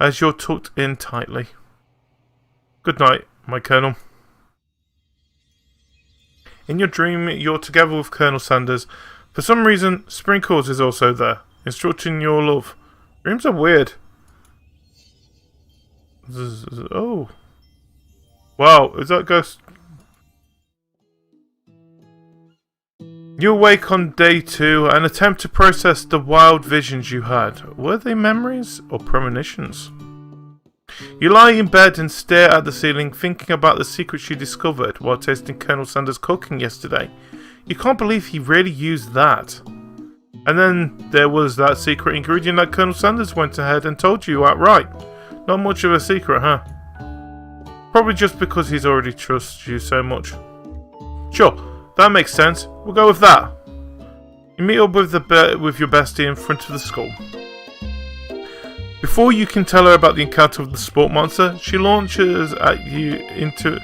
as you're tucked in tightly. Good night, my Colonel. In your dream, you're together with Colonel Sanders. For some reason, Sprinkles is also there, instructing your love. Dreams are weird. Oh. Wow, is that Ghost? You awake on day 2 and attempt to process the wild visions you had. Were they memories or premonitions? You lie in bed and stare at the ceiling, thinking about the secrets you discovered while tasting Colonel Sanders' cooking yesterday. You can't believe he really used that. And then there was that secret ingredient that Colonel Sanders went ahead and told you outright. Not much of a secret, huh? Probably just because he's already trusts you so much. Sure, that makes sense. We'll go with that. You meet up with your bestie in front of the school. Before you can tell her about the encounter with the sport monster, she launches into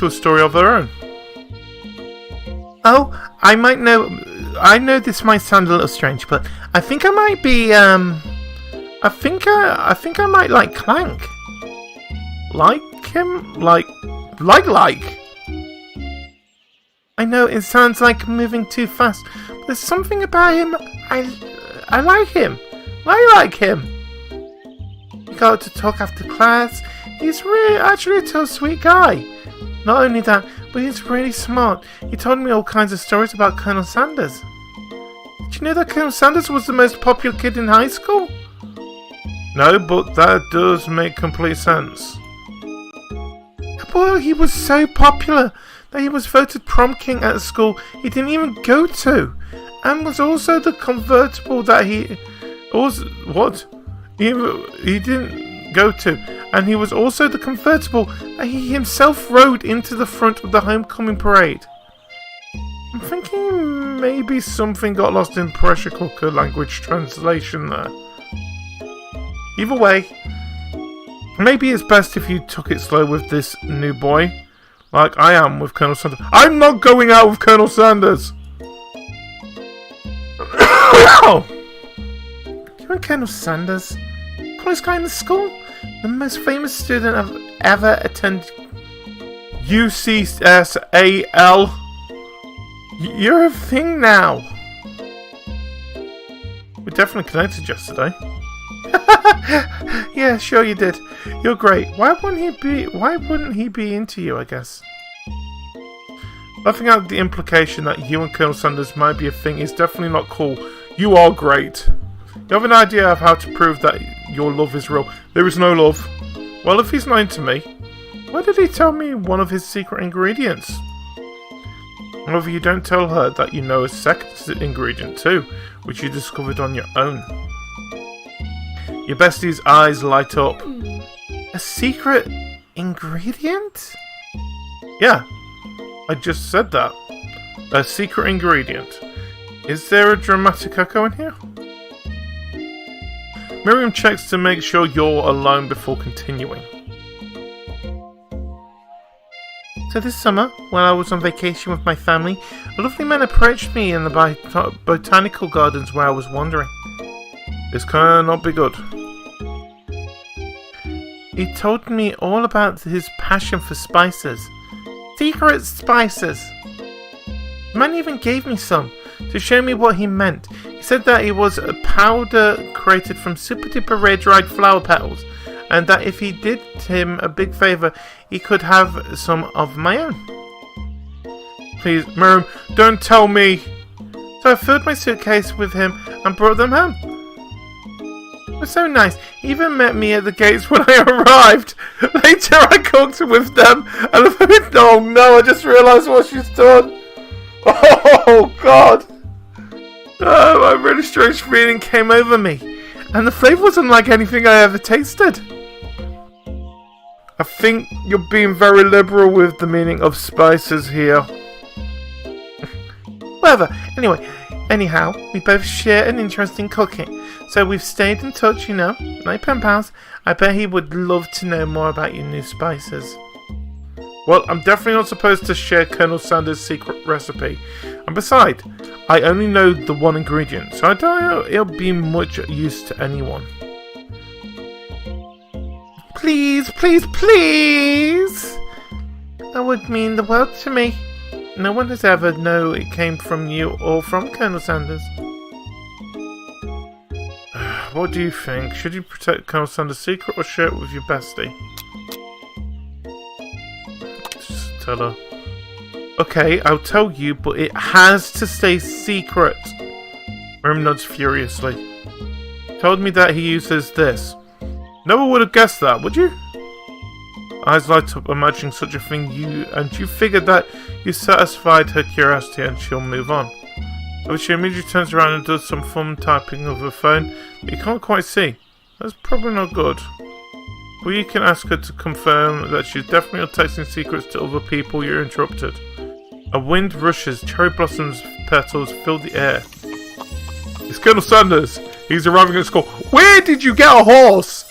a story of her own. Oh, I know this might sound a little strange, but I think I might be, I think I might like Clank. Like him? Like? I know it sounds like moving too fast, but there's something about him, I like him. I like him. We got to talk after class. He's really actually a tough, sweet guy. Not only that, but he's really smart. He told me all kinds of stories about Colonel Sanders. Did you know that Colonel Sanders was the most popular kid in high school? No, but that does make complete sense. Boy, he was so popular that he was voted prom king at a school he didn't even go to, and was also the convertible that he didn't go to, and he was also the convertible that he himself rode into the front of the homecoming parade. I'm thinking maybe something got lost in pressure cooker language translation there. Either way, maybe it's best if you took it slow with this new boy, like I am with Colonel Sanders. I'm not going out with Colonel Sanders! You and Colonel Sanders? Coolest guy in the school? The most famous student I've ever attended. UCSAL. You're a thing now. We definitely connected yesterday. Yeah, sure you did. You're great. Why wouldn't he be into you, I guess? Laughing at the implication that you and Colonel Sanders might be a thing is definitely not cool. You are great. You have an idea of how to prove that your love is real. There is no love. Well, if he's not into me, why did he tell me one of his secret ingredients? However, you don't tell her that you know a second ingredient too, which you discovered on your own. Your bestie's eyes light up. A secret ingredient? Yeah, I just said that. A secret ingredient. Is there a dramatic echo in here? Miriam checks to make sure you're alone before continuing. So this summer, while I was on vacation with my family, a lovely man approached me in the botanical gardens where I was wandering. This cannot be good. He told me all about his passion for spices. Secret spices! The man even gave me some, to show me what he meant. He said that it was a powder created from super duper rare dried flower petals, and that if he did him a big favour, he could have some of my own. Please, Miriam, don't tell me! So I filled my suitcase with him and brought them home. It was so nice. He even met me at the gates when I arrived. Later I cooked with them and oh no, I just realised what she's done. Oh God. Oh, a really strange feeling came over me. And the flavour was unlike anything I ever tasted. I think you're being very liberal with the meaning of spices here. Whatever. Anyhow, we both share an interest in cooking. So we've stayed in touch, you know, like pen pals. I bet he would love to know more about your new spices. Well, I'm definitely not supposed to share Colonel Sanders' secret recipe. And besides, I only know the one ingredient, so I doubt it'll be much use to anyone. Please, please, please! That would mean the world to me. No one has ever known it came from you or from Colonel Sanders. What do you think? Should you protect Colonel Sanders' secret or share it with your bestie? Just tell her. Okay, I'll tell you, but it has to stay secret. Miriam nods furiously. Told me that he uses this. No one would have guessed that, would you? Eyes light up imagining such a thing. You figured that you satisfied her curiosity and she'll move on. But she immediately turns around and does some fun typing of her phone that you can't quite see. That's probably not good. Well, you can ask her to confirm that she's definitely not texting secrets to other people. You're interrupted. A wind rushes, cherry blossoms petals fill the air. It's Colonel Sanders. He's arriving at school. Where did you get a horse?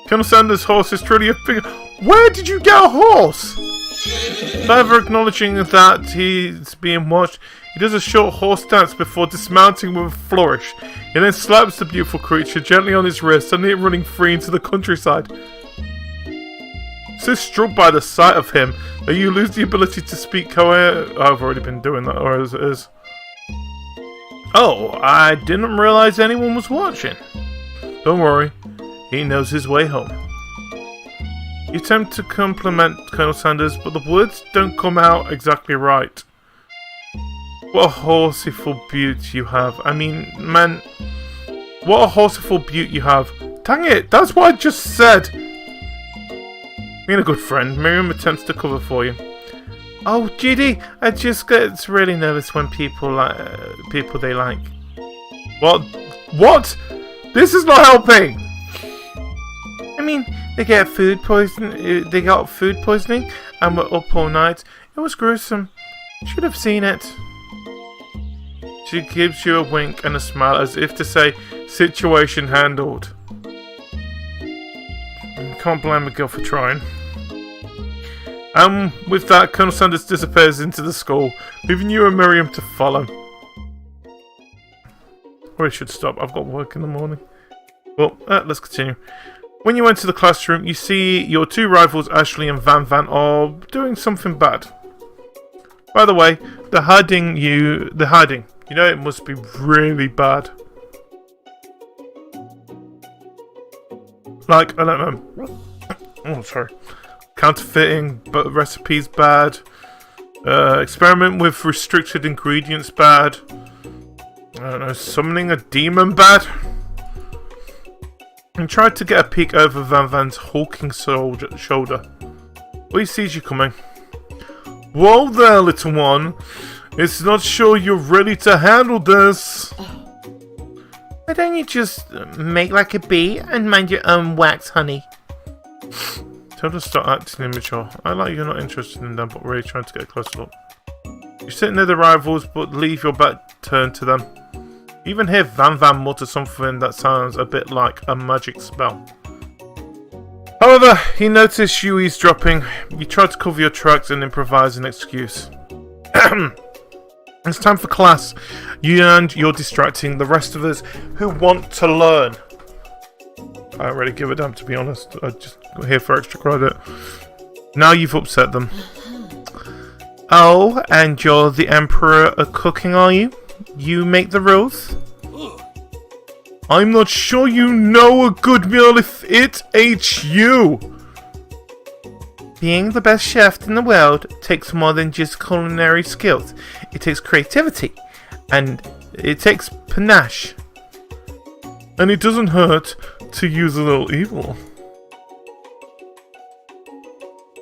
Colonel Sanders' horse is truly a figure. Where did you get a horse? Further acknowledging that he's being watched, he does a short horse dance before dismounting with a flourish. He then slaps the beautiful creature gently on his wrist, sending it running free into the countryside. So struck by the sight of him that you lose the ability to speak I've already been doing that, or as it is. Oh, I didn't realize anyone was watching. Don't worry, he knows his way home. You attempt to compliment Colonel Sanders, but the words don't come out exactly right. What a horseful beaut you have. I mean, man, what a horseful beaut you have. Dang it, that's what I just said. Being a good friend, Miriam attempts to cover for you. Oh, GD, I just get really nervous when people they like. What? What? This is not helping. I mean, they got food poisoning and were up all night. It was gruesome. Should have seen it. She gives you a wink and a smile as if to say, situation handled. Can't blame a girl for trying. And with that, Colonel Sanders disappears into the school, leaving you and Miriam to follow. Or I should stop, I've got work in the morning. Well, let's continue. When you enter the classroom, you see your two rivals, Aeshleigh and Van Van, are doing something bad. By the way, they're hiding. You know it must be really bad. Like, I don't know. Oh, sorry. Counterfeiting, but recipes bad. Experiment with restricted ingredients bad. I don't know, summoning a demon bad. And tried to get a peek over Van Van's hulking shoulder. Well, he sees you coming. Whoa there, little one. It's not sure you're ready to handle this. Why don't you just make like a bee and mind your own wax, honey? Tell her to start acting immature. I like you're not interested in them, but really trying to get a closer look. You sit near the rivals, but leave your back turned to them. You even hear Van Van mutter something that sounds a bit like a magic spell. However, he noticed you eavesdropping. You try to cover your tracks and improvise an excuse. It's time for class. You're distracting the rest of us who want to learn. I don't really give a damn, to be honest. I just got here for extra credit. Now you've upset them. Oh, and you're the Emperor of cooking, are you? You make the rules? I'm not sure you know a good meal if it ain't you. Being the best chef in the world takes more than just culinary skills. It takes creativity. And it takes panache. And it doesn't hurt to use a little evil.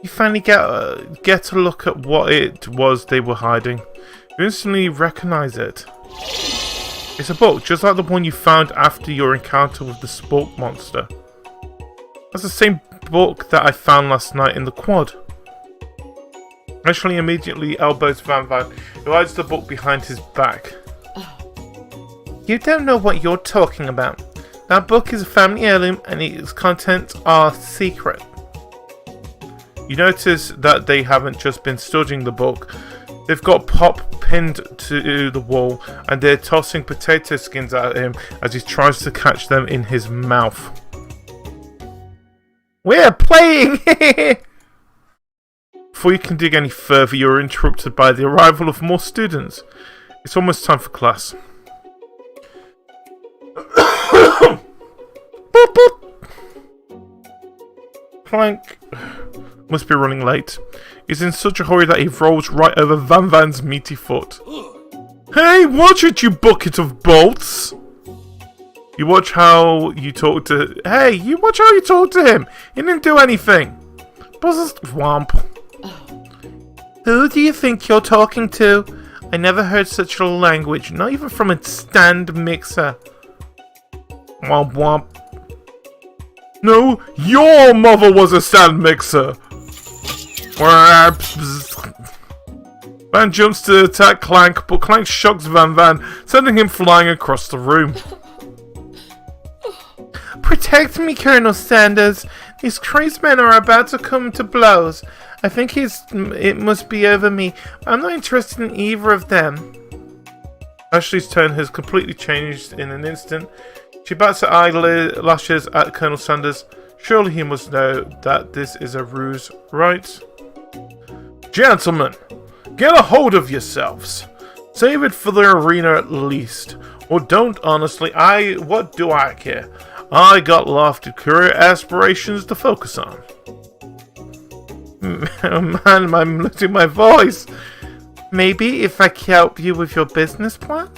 You finally get a look at what it was they were hiding. You instantly recognize it. It's a book, just like the one you found after your encounter with the Spork monster. That's the same book that I found last night in the quad. Aeshleigh immediately elbows Van Van, who hides the book behind his back. You don't know what you're talking about. That book is a family heirloom and its contents are secret. You notice that they haven't just been studying the book. They've got Pop pinned to the wall, and they're tossing potato skins at him as he tries to catch them in his mouth. We're playing! Before you can dig any further, you're interrupted by the arrival of more students. It's almost time for class. Boop, boop. Clank must be running late. He's in such a hurry that he rolls right over Van Van's meaty foot. Hey, watch it, you bucket of bolts! You watch how you talk to... Hey, you watch how you talk to him! He didn't do anything! Buzz Womp. Who do you think you're talking to? I never heard such a language, not even from a stand mixer. Womp womp. No, your mother was a stand mixer! Van jumps to attack Clank, but Clank shocks Van Van, sending him flying across the room. Protect me, Colonel Sanders. These crazed men are about to come to blows. I think it must be over me. I'm not interested in either of them. Aeshleigh's tone has completely changed in an instant. She bats her eyelashes at Colonel Sanders. Surely he must know that this is a ruse, right? Gentlemen, get a hold of yourselves. Save it for the arena at least. Or don't, honestly. What do I care? I got lofty career aspirations to focus on. Man, I'm losing my voice. Maybe if I can help you with your business plan?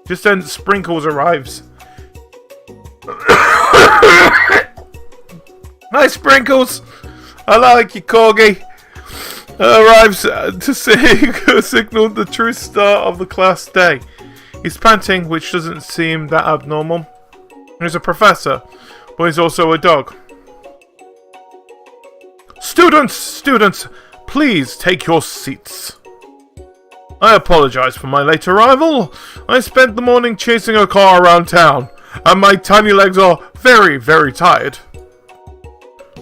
Just then, Sprinkles arrives. Hi, Sprinkles. I like you, Corgi. Arrives to signal the true start of the class day. He's panting, which doesn't seem that abnormal. He's a professor, but he's also a dog. Students, please take your seats. I apologize for my late arrival. I spent the morning chasing a car around town, and my tiny legs are very, very tired.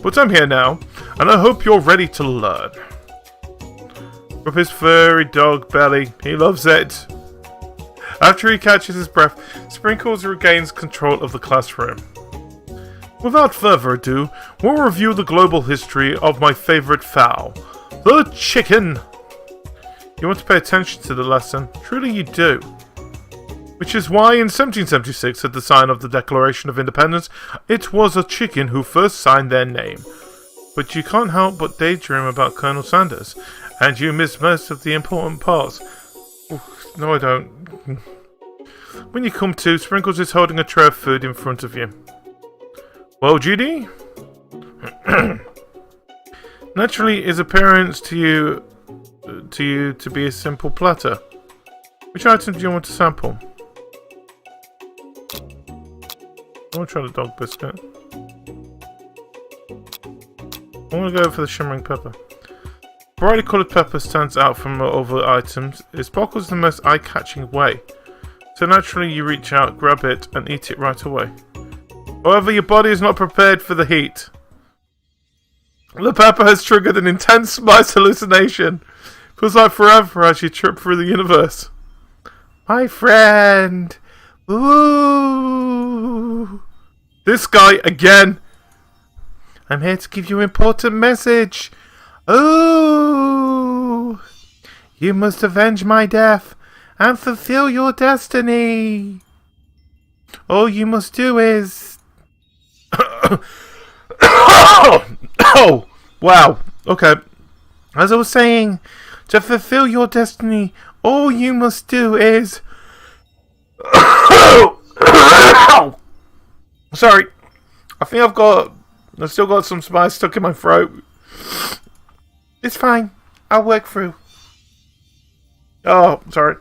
But I'm here now, and I hope you're ready to learn. Rub his furry dog belly. He loves it. After he catches his breath, Sprinkles regains control of the classroom. Without further ado, we'll review the global history of my favorite fowl, the chicken. You want to pay attention to the lesson? Truly you do. Which is why in 1776, at the sign of the Declaration of Independence, it was a chicken who first signed their name. But you can't help but daydream about Colonel Sanders, and you miss most of the important parts. No, I don't. When you come to, Sprinkles is holding a tray of food in front of you. Well, GD? Naturally, his appearance to you to be a simple platter. Which item do you want to sample? I want to try the dog biscuit. I want to go for the shimmering pepper. Brightly coloured pepper stands out from other items. It sparkles in the most eye-catching way. So naturally you reach out, grab it, and eat it right away. However, your body is not prepared for the heat. The pepper has triggered an intense spice hallucination. Feels like forever as you trip through the universe. My friend! Ooh! This guy again! I'm here to give you an important message. Ooh! You must avenge my death and fulfill your destiny. All you must do is... Oh! Wow. Okay. As I was saying, to fulfill your destiny, all you must do is... Sorry. I think I've still got some spice stuck in my throat. It's fine. I'll work through. Oh, sorry.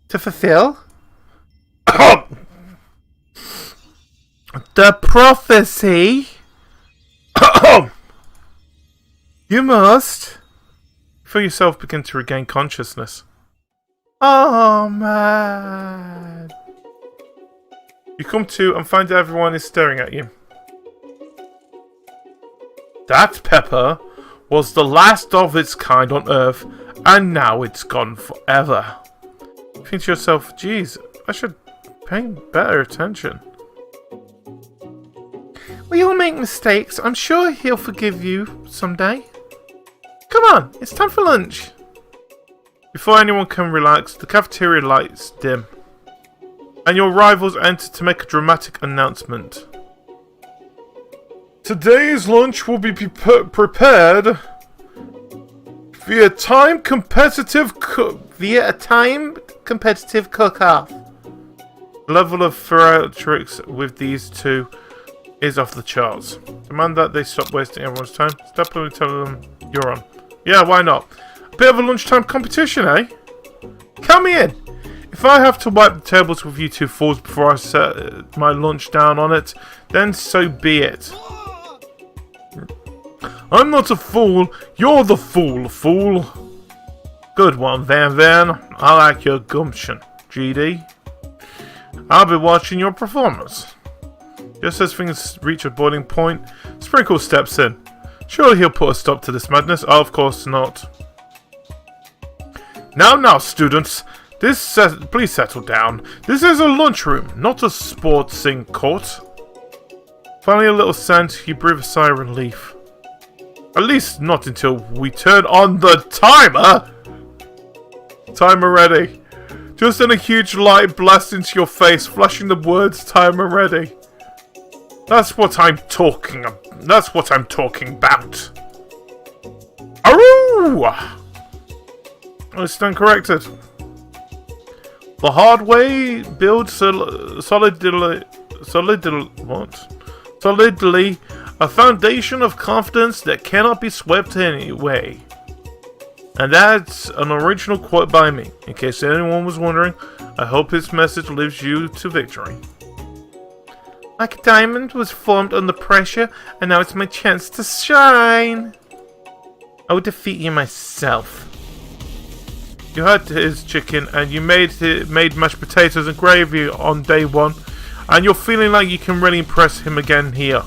To fulfill? The prophecy. You must feel yourself begin to regain consciousness. Oh man. You come to and find everyone is staring at you. That pepper was the last of its kind on Earth, and now it's gone forever. You think to yourself, geez, I should pay better attention. We all make mistakes. I'm sure he'll forgive you someday. Come on, it's time for lunch. Before anyone can relax, the cafeteria lights dim, and your rivals enter to make a dramatic announcement. Today's lunch will be prepared via a time competitive cook-off. The level of theatrics with these two is off the charts. Demand that they stop wasting everyone's time. Step up and tell them you're on. Yeah, why not? A bit of a lunchtime competition, eh? Count me in! If I have to wipe the tables with you two fools before I set my lunch down on it, then so be it. I'm not a fool, you're the fool. Good one, Van. I like your gumption, GD. I'll be watching your performance. Just as things reach a boiling point, Sprinkle steps in. Surely he'll put a stop to this madness. Oh, of course not. Now, students. Please settle down. This is a lunchroom, not a sportsing court. Finally, a little scent, you breathe a sigh of relief. At least not until we turn on the timer! Timer ready. Just then a huge light blasts into your face, flashing the words timer ready. That's what I'm talking about. Aroo! I stand corrected. The hard way builds solidly a foundation of confidence that cannot be swept anyway. And that's an original quote by me. In case anyone was wondering, I hope this message leads you to victory. Like a diamond was formed under pressure, and now it's my chance to shine. I will defeat you myself. You had his chicken, and you made mashed potatoes and gravy on day one, and you're feeling like you can really impress him again here.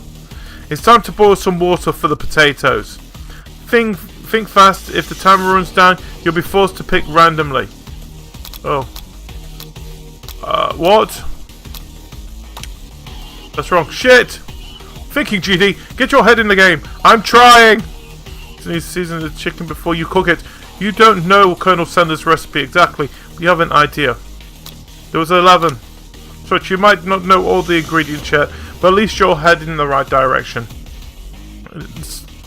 It's time to boil some water for the potatoes. Think fast. If the timer runs down, you'll be forced to pick randomly. Oh. What? That's wrong. Shit! Thinking, GD. Get your head in the game. I'm trying! You need to season the chicken before you cook it. You don't know Colonel Sanders' recipe exactly, but you have an idea. There was 11. So you might not know all the ingredients yet, but at least you're heading in the right direction.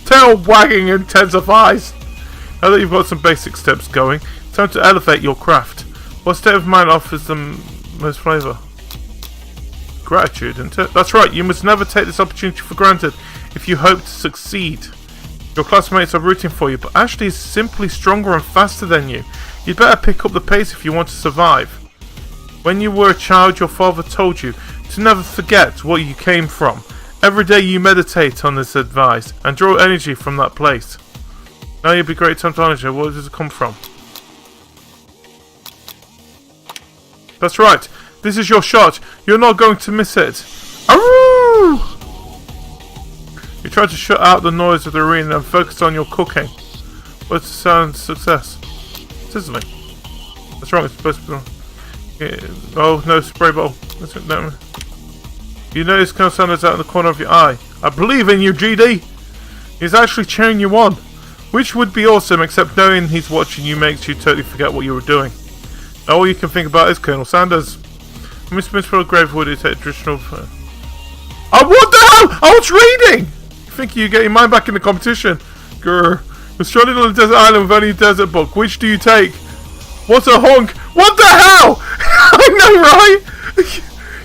Tail wagging intensifies. Now that you've got some basic steps going, it's time to elevate your craft. What state of mind offers the most flavour? Gratitude, isn't it? That's right, you must never take this opportunity for granted if you hope to succeed. Your classmates are rooting for you, but Aeshleigh is simply stronger and faster than you. You'd better pick up the pace if you want to survive. When you were a child, your father told you to never forget where you came from. Every day you meditate on this advice and draw energy from that place. Now you'll be great time to honor you. Where does it come from? That's right. This is your shot. You're not going to miss it. Aroo! You try to shut out the noise of the arena and focus on your cooking. What's the sound success? Sizzling. That's wrong. It's supposed to be wrong. Oh no, spray bottle. No. You notice Colonel Sanders out in the corner of your eye. I believe in you, GD! He's actually cheering you on. Which would be awesome, except knowing he's watching you makes you totally forget what you were doing. Now all you can think about is Colonel Sanders. Miss Fellow Cravers would take traditional... Oh, what the hell? I was reading! You think you get your mind back in the competition? Grr. You're stranded on a desert island with only a desert book. Which do you take? What a honk! What the hell? I know, right?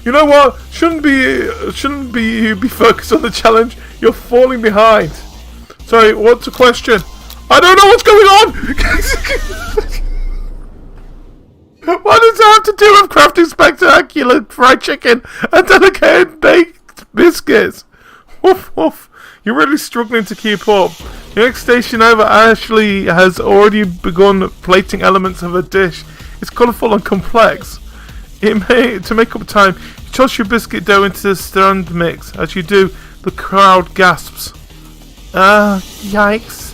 You know what? Shouldn't you be focused on the challenge? You're falling behind. Sorry, what's the question? I don't know what's going on! What does it have to do with crafting spectacular fried chicken and delicate baked biscuits? Woof woof. You're really struggling to keep up. The next station over, Aeshleigh has already begun plating elements of a dish. It's colourful and complex. To make up time, you toss your biscuit dough into the stand mix. As you do, the crowd gasps. Yikes.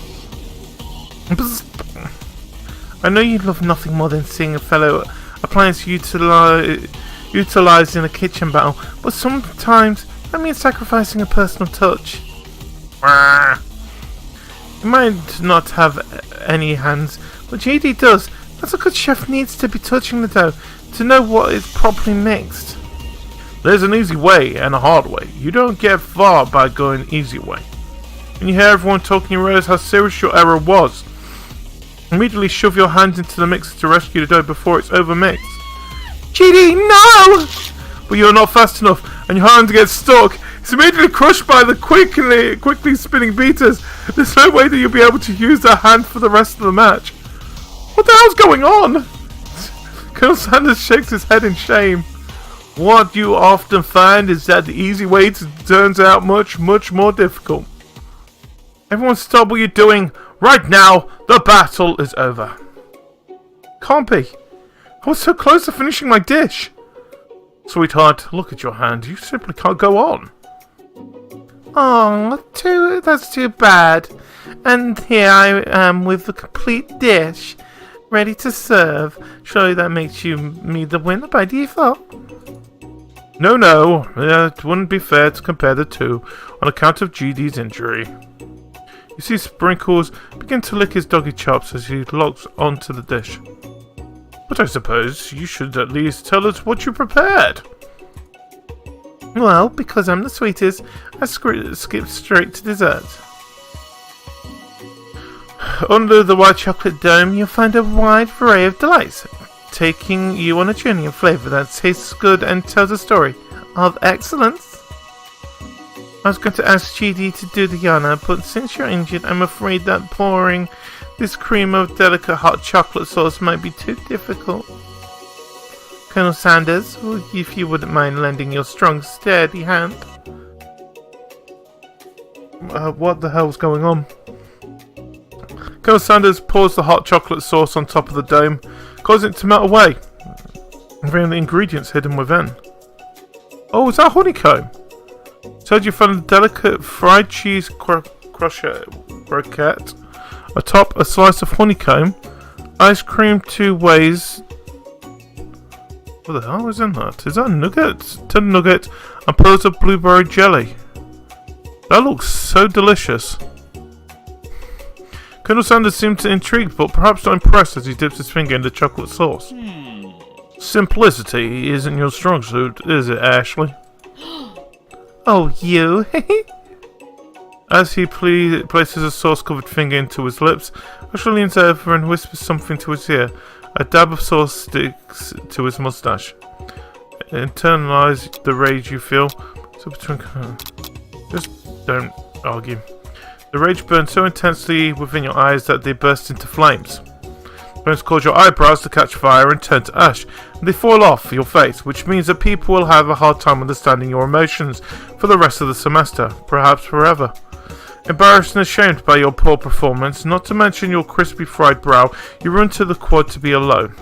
I know you love nothing more than seeing a fellow appliance utilized in a kitchen battle, but sometimes that means sacrificing a personal touch. You might not have any hands, but GD does. That's a good chef needs to be touching the dough to know what is properly mixed. There's an easy way and a hard way. You don't get far by going easy way. When you hear everyone talking, you realize how serious your error was. Immediately shove your hand into the mixer to rescue the dough before it's overmixed. GD, no! But you're not fast enough, and your hand gets stuck. It's immediately crushed by the quickly spinning beaters. There's no way that you'll be able to use that hand for the rest of the match. What the hell's going on? Colonel Sanders shakes his head in shame. What you often find is that the easy way turns out much, much more difficult. Everyone stop what you're doing. Right now, the battle is over. Can't be. I was so close to finishing my dish. Sweetheart, look at your hand. You simply can't go on. Oh, that's too bad. And here I am with the complete dish, ready to serve. Surely that makes me the winner by default. No, it wouldn't be fair to compare the two on account of GD's injury. You see Sprinkles begin to lick his doggy chops as he locks onto the dish. But I suppose you should at least tell us what you prepared. Well, because I'm the sweetest, I skip straight to dessert. Under the white chocolate dome, you'll find a wide array of delights, taking you on a journey of flavour that tastes good and tells a story of excellence. I was going to ask GD to do the honour, but since you're injured, I'm afraid that pouring this cream of delicate hot chocolate sauce might be too difficult. Colonel Sanders, if you wouldn't mind lending your strong, steady hand. What the hell's going on? Colonel Sanders pours the hot chocolate sauce on top of the dome, causing it to melt away, revealing the ingredients hidden within. Oh, is that honeycomb? So you found a delicate fried cheese croquette, atop a slice of honeycomb, ice cream 2 ways. What the hell is in that? Is that nuggets? 10 nugget and pearls of blueberry jelly. That looks so delicious. Colonel Sanders seemed intrigued, but perhaps not impressed as he dips his finger in the chocolate sauce. Simplicity isn't your strong suit, is it, Aeshleigh? Oh, you? As he places a sauce-covered finger into his lips, Aeshleigh leans over and whispers something to his ear. A dab of sauce sticks to his mustache. Internalize the rage you feel. Just don't argue. The rage burns so intensely within your eyes that they burst into flames. Flames cause your eyebrows to catch fire and turn to ash, and they fall off your face, which means that people will have a hard time understanding your emotions for the rest of the semester, perhaps forever. Embarrassed and ashamed by your poor performance, not to mention your crispy fried brow, you run to the quad to be alone.